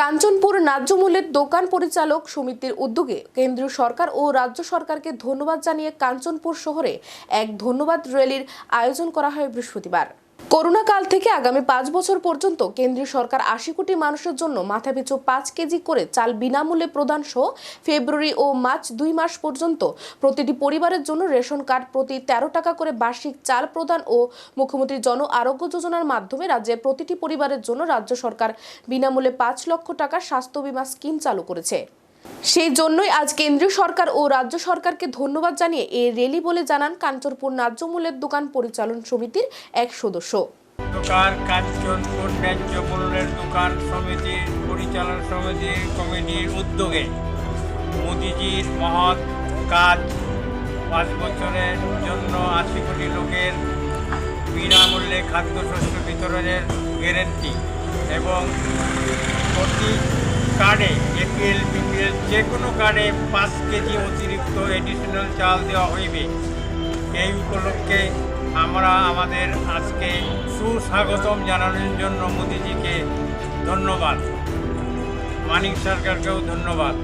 কাঞ্চনপুর ন্যায্য মূল্যের দোকান পরিচালক সমিতির উদ্যোগে কেন্দ্রীয় সরকার ও রাজ্য সরকারকে ধন্যবাদ জানিয়ে কাঞ্চনপুর শহরে এক ধন্যবাদ র্যালির আয়োজন করা হয় বৃহস্পতিবার। করোনা কাল থেকে আগামী 5 বছর পর্যন্ত কেন্দ্রীয় সরকার 80 কোটি মানুষের জন্য মাথাপিছু 5 কেজি করে চাল বিনামূল্যে প্রদান সহ ফেব্রুয়ারি ও মার্চ 2 মাস পর্যন্ত প্রতিটি পরিবারের জন্য রেশন কার্ড প্রতি 13 টাকা করে বার্ষিক চাল প্রদান ও মুখ্যমন্ত্রী জন আরোগ্য যোজনার মাধ্যমে রাজ্যের প্রতিটি পরিবারের জন্য রাজ্য সরকার বিনামূল্যে 5 লক্ষ টাকার স্বাস্থ্য বীমা স্কিম চালু করেছে। সেই জন্যই আজ কেন্দ্রীয় সরকার ও রাজ্য সরকারকে ধন্যবাদ জানিয়ে এই র্যালি বলে জানান কাঞ্চনপুর ন্যায্য মূল্যের দোকান পরিচালন সমিতির এক সদস্য। কাঞ্চনপুর ন্যায্য মূল্যের দোকান সমিতির পরিচালন সমিতির কমিটির উদ্যোগে মোদিজির মহৎ কাজ 5 বছরের জন্য 80 কোটি লোকের বিনামূল্যে খাদ্যশস্য বিতরণের গ্যারেন্টি এবং প্রতি কার্ডে এপিএল বিপিএল যে কোনো কার্ডে 5 কেজি অতিরিক্ত এডিশনাল চাল দেওয়া হইবে। এই উপলক্ষে আমরা আমাদের আজকে সুস্বাগতম জানানোর জন্য মোদিজিকে ধন্যবাদ, মানিক সরকারকেও ধন্যবাদ।